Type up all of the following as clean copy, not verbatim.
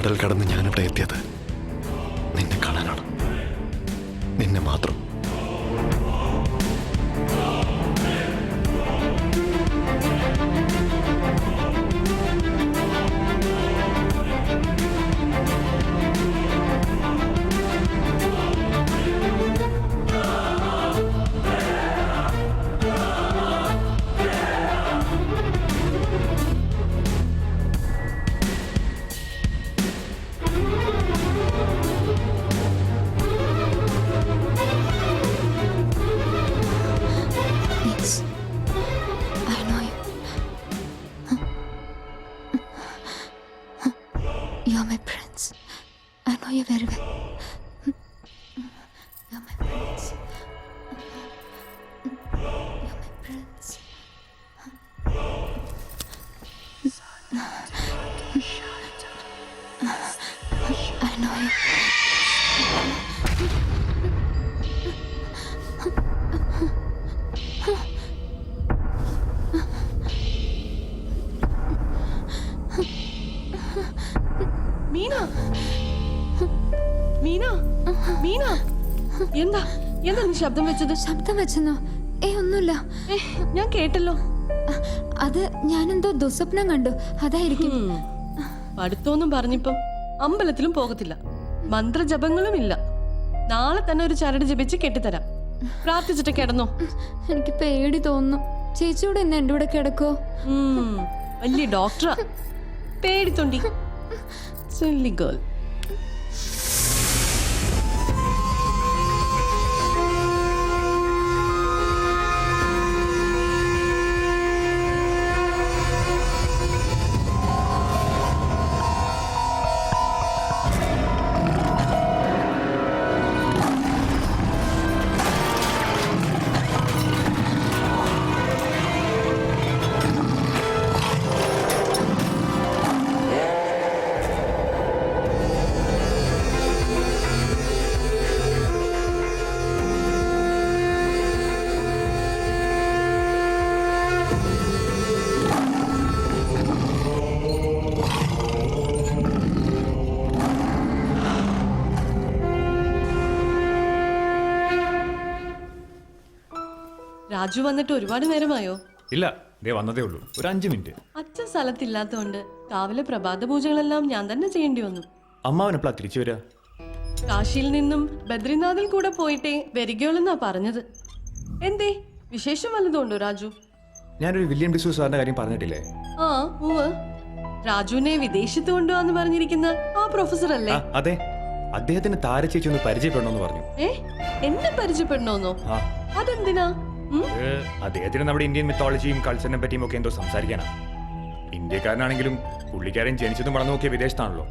കടൽ കടന്ന് ഞാനിവിടെ എത്തിയത് നിന്നെ കാണാനാണ്. നിന്നെ മാത്രം. You're my prince. I know you very well. You're my prince. You're my prince. I know you. Meena Meena Meena എന്താ എന്താ നീ ശബ്ദം വെച്ചത്? ശബ്ദം വെച്ചെന്നോ? ഒന്നുമില്ല. ഞാൻ കേട്ടല്ലോ. അത് ഞാനെന്തോ ദുസ്വപ്നം കണ്ടു, അതായിരിക്കും. പഠിത്തമൊന്നും പറഞ്ഞിപ്പം അമ്പലത്തിലും പോകത്തില്ല, മന്ത്രജപങ്ങളും ഇല്ല. നാളെ തന്നെ ഒരു ചരട് ജപിച്ച് കെട്ടിത്തരാം. പ്രാർത്ഥിച്ചിട്ട് കിടന്നോ? എനിക്ക് പേടി തോന്നുന്നു. ചേച്ചിയോട് ഇന്ന് എന്റെ കൂടെ കിടക്കോ? വലിയ ഡോക്ടറാ, പേടിത്തൊണ്ടി. Silly girl. രാജു വന്നിട്ട് ഒരുപാട് നേരമായോ? ഇല്ല, വന്നതേ ഉള്ളൂ. ഒരു 5 മിനിറ്റ്. അച്ഛൻ സ്ഥലത്തില്ലാത്തോണ്ട് രാവിലെ പ്രഭാത പൂജകളെല്ലാം ഞാൻ തന്നെ ചെയ്യേണ്ടി വന്നു. അമ്മാവനെപ്പോഴാ തിരിച്ചു വരിക? കാശിയിൽ നിന്നും ബദ്രിനാഥിൽ കൂടെ പോയിട്ടേ വരികയുള്ളെന്നാ പറഞ്ഞത്. എന്തേ, വിശേഷം വല്ലതുണ്ടോ രാജു? ഞാനൊരു വില്യം ഡിസൂസ് സാറിന്റെ കാര്യം പറഞ്ഞിട്ടില്ലേ? ആ ഉവ്വ്. രാജുവിനെ വിദേശത്ത് കൊണ്ടുപോവാന്ന് പറഞ്ഞിരിക്കുന്ന ആ പ്രൊഫസർ അല്ലേ? അതെ, അദ്ദേഹത്തിന് താരചേച്ചി ഒന്ന് പരിചയപ്പെടണമെന്ന് പറഞ്ഞു. എന്നെ പരിചയപ്പെടണോന്നോ? അതെന്തിനാ? അദ്ദേഹത്തിന് നമ്മുടെ ഇന്ത്യൻ മിത്തോളജിയും കൾച്ചറിനെ പറ്റിയും ഒക്കെ എന്തോ സംസാരിക്കാനാ. ഇന്ത്യക്കാരനാണെങ്കിലും പുള്ളിക്കാരൻ ജനിച്ചതും വളർന്നു നോക്കിയ വിദേശത്താണല്ലോ.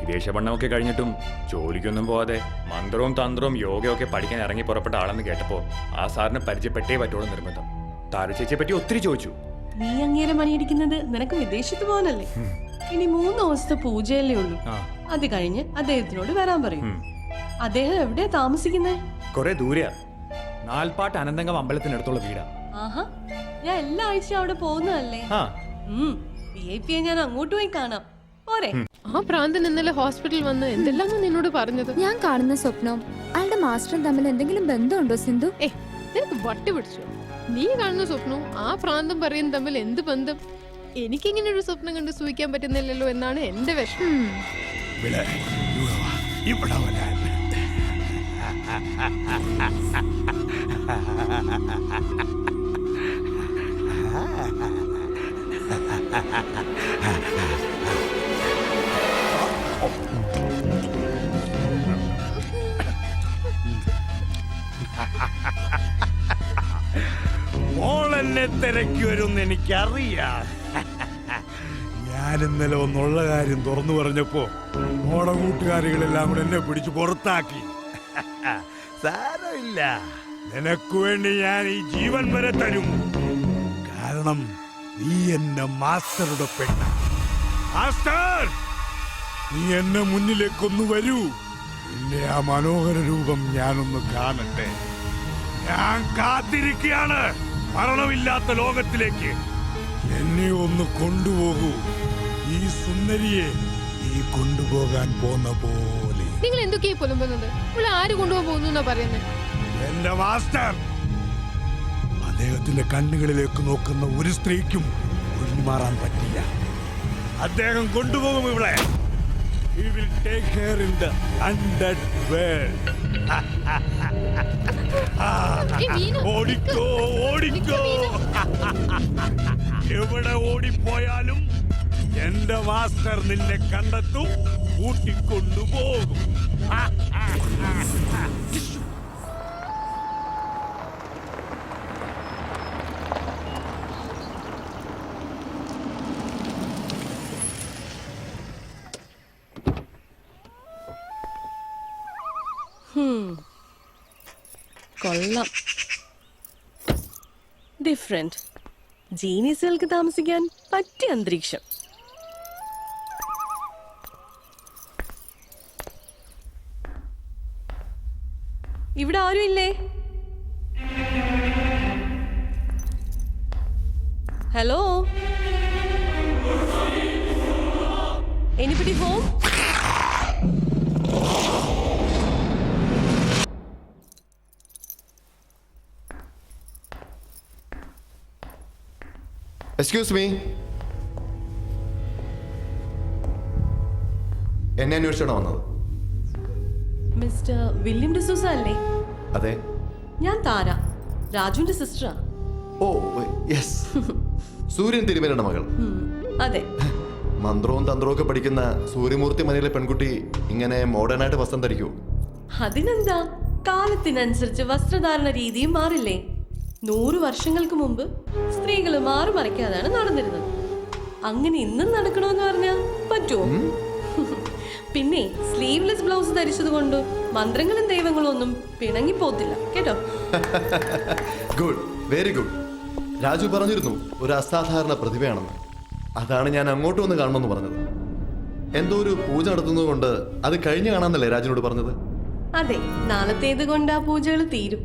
വിദേശ പഠനമൊക്കെ കഴിഞ്ഞിട്ടും ജോലിക്കൊന്നും പോവാതെ മന്ത്രവും തന്ത്രവും യോഗയൊക്കെ പഠിക്കാൻ ഇറങ്ങി പുറപ്പെട്ട ആളെന്ന് കേട്ടപ്പോ ആ സാറിനെ പരിചയപ്പെട്ടേ പറ്റുള്ളൂ നിർബന്ധം. താരചേച്ചിയെ പറ്റി ഒത്തിരി ചോദിച്ചു. നീ അങ്ങേരെ മണിയടിക്കുന്നത് നിനക്ക് വിദേശത്ത് പോകാനല്ലേ? ഇനി 3 ദിവസത്തെ പൂജയല്ലേ ഉള്ളൂ. അത് കഴിഞ്ഞ് അദ്ദേഹത്തിനോട് വരാൻ പറയും. അദ്ദേഹം എവിടെയാ താമസിക്കുന്നത്? കൊറേ ദൂരെയാ. നാൽപ്പാട്ട് അനന്തങ്കം അമ്പലത്തിനടുത്തുള്ള വീടാ. ആഹാ, ഞാൻ എല്ലാ ആഴ്ചയും അവിടെ പോകുന്നതല്ലേ. VIP ഞാൻ അങ്ങോട്ട് പോയി കാണാം. പോരെ? ആ പ്രാന്തൻ ഇന്നലെ ഹോസ്പിറ്റലിൽ വന്ന് എന്തെല്ലാം നിന്നോട് പറഞ്ഞത്? ഞാൻ കാണുന്ന സ്വപ്നവും അയാളുടെ മാസ്റ്ററും തമ്മിൽ എന്തെങ്കിലും ബന്ധമുണ്ടോ സിന്ധു? നിനക്ക് വട്ടി പിടിച്ചോ? നീ കാണുന്ന സ്വപ്നവും ആ പ്രാന്തം പറയുന്ന തമ്മിൽ എന്ത് ബന്ധം? എനിക്കിങ്ങനെ ഒരു സ്വപ്നം കണ്ട് സൂഹിക്കാൻ പറ്റുന്നില്ലല്ലോ എന്നാണ് എന്റെ വിഷമം. മോളെന്നെ തിരക്കി വരുമെന്ന് എനിക്കറിയാം. ഞാൻ ഇന്നലെ ഒന്നുള്ള കാര്യം തുറന്നു പറഞ്ഞപ്പോ മോടെ കൂട്ടുകാരികളെല്ലാം കൂടെ എന്നെ പിടിച്ച് പുറത്താക്കി. സാരമില്ല, നിനക്ക് വേണ്ടി ഞാൻ ഈ ജീവൻ വരെ തരും. കാരണം നീ എന്റെ മാസ്റ്ററുടെ പെണ്ണ. മാസ്റ്റർ, നീ എന്നെ മുന്നിലേക്കൊന്നു വരൂ. നിന്റെ ആ മനോഹര രൂപം ഞാനൊന്ന് കാണട്ടെ. ഞാൻ കാത്തിരിക്കുകയാണ് മരണമില്ലാത്ത ലോകത്തിലേക്ക്. എന്നെ ഒന്ന് കൊണ്ടുപോകൂ. ഈ സുന്ദരിയെ നീ കൊണ്ടുപോകാൻ പോന്ന പോലെ. നിങ്ങൾ എന്തൊക്കെയാ പുലമ്പുന്നത്? ഇവിടെ ആര് കൊണ്ടുപോകാൻ പോകുന്നു എന്നാ പറയുന്നത്? എന്റെ മാസ്റ്റർ അദ്ദേഹത്തിന്റെ കണ്ണുകളിലേക്ക് നോക്കുന്ന ഒരു സ്ത്രീക്കും ഒഴിഞ്ഞു മാറാൻ പറ്റില്ല. അദ്ദേഹം കൊണ്ടുപോകും ഇവിടെ. He will take her in the undead world. ഓടിക്കോ ഓടിക്കോ. എവിടെ ഓടിപ്പോയാലും എന്റെ മാസ്റ്റർ നിന്നെ കണ്ടെത്തും, കൂട്ടിക്കൊണ്ടുപോകും. കൊള്ളാം. ഡിഫറെന്റ്. ജീനിയസുകൾക്ക് താമസിക്കാൻ പറ്റിയ അന്തരീക്ഷം. ഇവിടെ ആരും ഇല്ലേ? Hello, anybody home? Excuse me, എന്നെ അന്വേഷിച്ചാണോ വന്നത്? മിസ്റ്റർ വില്യം ഡിസൂസ അല്ലേ? അതെ. ഞാൻ താര, രാജുവിന്റെ സിസ്റ്ററാ. ഓ യെസ്, സൂര്യൻ തിരുമേനയുടെ മകൾ. അതെ. മന്ത്രവും തന്ത്രവും ഒക്കെ പഠിക്കുന്ന സൂര്യമൂർത്തി മനയിലെ പെൺകുട്ടി ഇങ്ങനെ മോഡേൺ ആയിട്ട് വസ്ത്രം ധരിക്കൂ? അതിനെന്താ, കാലത്തിനനുസരിച്ച് വസ്ത്രധാരണ രീതിയും മാറില്ലേ? 100 വർഷങ്ങൾക്ക് മുമ്പ് സ്ത്രീകൾ മാറി മറിക്കാതാണ് നടന്നിരുന്നത്. അങ്ങനെ ഇന്നും നടക്കണമെന്ന് പറഞ്ഞാ പറ്റുമോ? പിന്നെ സ്ലീവ്ലെസ് ബ്ലൗസ് ധരിച്ചത് കൊണ്ട് മന്ത്രങ്ങളും ദൈവങ്ങളും ഒന്നും പിണങ്ങിപ്പോത്തില്ല കേട്ടോ. Good, very good. രാജു പറഞ്ഞിരുന്നു ഒരു അസാധാരണ പ്രതിഭയാണെന്ന്. അതാണ് ഞാൻ അങ്ങോട്ട് വന്ന് കാണണമെന്ന് പറഞ്ഞത്. എന്തോ ഒരു പൂജ നടത്തുന്നത് കൊണ്ട് അത് കഴിഞ്ഞു കാണാന്നല്ലേ രാജുനോട് പറഞ്ഞത്? അതെ, നാളത്തേത് കൊണ്ട് ആ പൂജകൾ തീരും.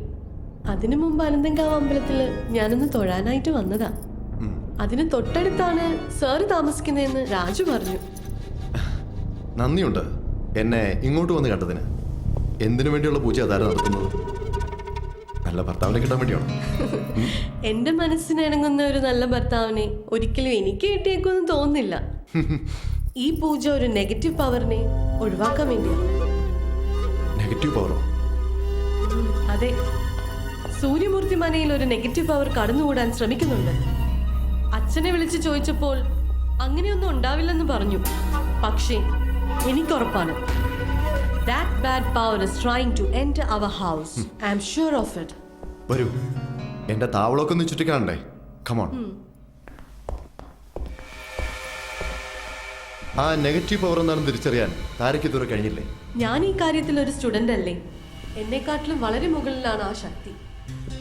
അതിനു മുമ്പ് അനന്തങ്കാവ് അമ്പലത്തില് ഞാനൊന്ന് തൊഴാനായിട്ട് വന്നതാ. അതിന് തൊട്ടടുത്താണ് സാറ് താമസിക്കുന്നതെന്ന് രാജു പറഞ്ഞു. നന്ദിയുണ്ട് എന്നെ ഇങ്ങോട്ട് വന്ന് കണ്ടതിന്. എന്തിനു വേണ്ടിയുള്ള പൂജ അതാരം നടത്തുന്നത്? നല്ല ഭർത്താവിനെ കിട്ടാൻ വേണ്ടിയാണോ? എന്റെ മനസ്സിന് ഇണങ്ങുന്ന ഒരു നല്ല ഭർത്താവിനെ ഒരിക്കലും എനിക്ക് കിട്ടിയേക്കൊന്നും തോന്നുന്നില്ല. ഈ പൂജ ഒരു നെഗറ്റീവ് പവറിനെ ഒഴിവാക്കാൻ വേണ്ടിയാണ്. നെഗറ്റീവ് പവറോ? അതെ, സൂര്യമൂർത്തി മനയിൽ ഒരു നെഗറ്റീവ് പവർ കടന്നുകൂടാൻ ശ്രമിക്കുന്നുണ്ട്. അച്ഛനെ വിളിച്ച് ചോദിച്ചപ്പോൾ അങ്ങനെയൊന്നും ഉണ്ടാവില്ലെന്ന് പറഞ്ഞു. പക്ഷേ എനിക്കുറപ്പാണ്, that bad power is trying to enter our house. I am sure of it. വരൂ, എന്റെ താവളമൊക്കെ ഒന്ന് ചുറ്റിക്കാണണ്ടേ? കമോൺ. ആ നെഗറ്റീവ് പവർ എന്താണെന്ന് തിരിച്ചറിയാൻ താരയ്ക്ക് ഇതുവരെ കഴിഞ്ഞില്ലേ? ഞാൻ ഈ കാര്യത്തിൽ ഒരു സ്റ്റുഡന്റ് അല്ലേ? എന്നെക്കാട്ടിലും വളരെ മുകളിലാണ് ആ ശക്തി.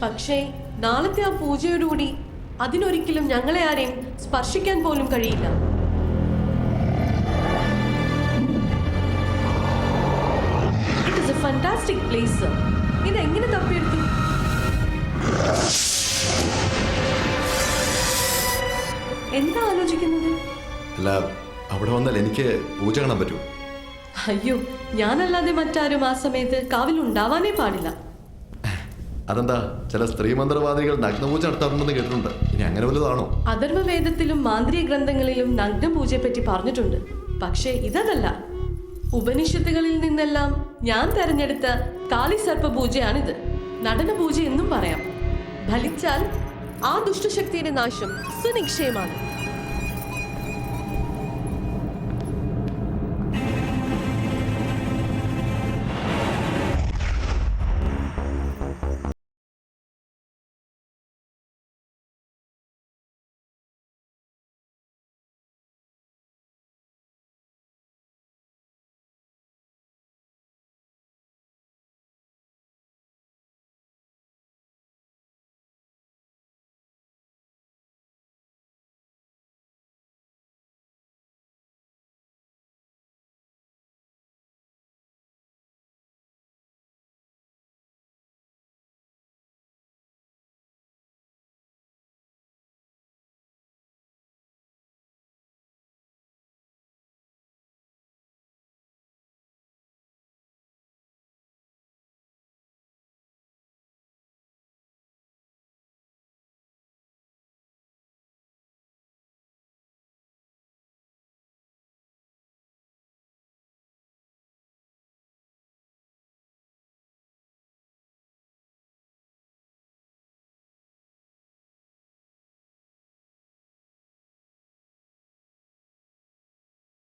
പക്ഷേ നാളത്തെ ആ പൂജയോടുകൂടി അതിനൊരിക്കലും ഞങ്ങളെ ആരെയും സ്പർശിക്കാൻ പോലും കഴിയില്ല. It is A fantastic place. ഇതെങ്ങനെ തപ്പിയെടുത്തു? എന്താ ആലോചിക്കുന്നത്? അല്ല, അവിടെ വന്നാൽ എനിക്ക് പൂജ കാണാൻ പറ്റൂ? അയ്യോ, ഞാനല്ലാതെ മറ്റാരും ആ സമയത്ത് കാവിലുണ്ടാവാനേ പാടില്ല. അതെന്താ, ചില സ്ത്രീ മന്ത്രവാദികൾ നഗ്നപൂജ നടത്താറുണ്ടെന്ന് കേട്ടിട്ടുണ്ട്. ഇനി അങ്ങനെ വലുതാണോ? അഥർവവേദത്തിലും മാന്ത്രിക ഗ്രന്ഥങ്ങളിലും നഗ്നപൂജയെ പറ്റി പറഞ്ഞിട്ടുണ്ട്. പക്ഷേ ഇതല്ല. ഉപനിഷത്തുകളിൽ നിന്നെല്ലാം ഞാൻ തെരഞ്ഞെടുത്ത കാളിസർപ്പ പൂജയാണിത്. നടന പൂജ എന്നും പറയാം. ഫലിച്ചാൽ ആ ദുഷ്ടശക്തിയുടെ നാശം സുനിശ്ചയമാണ്.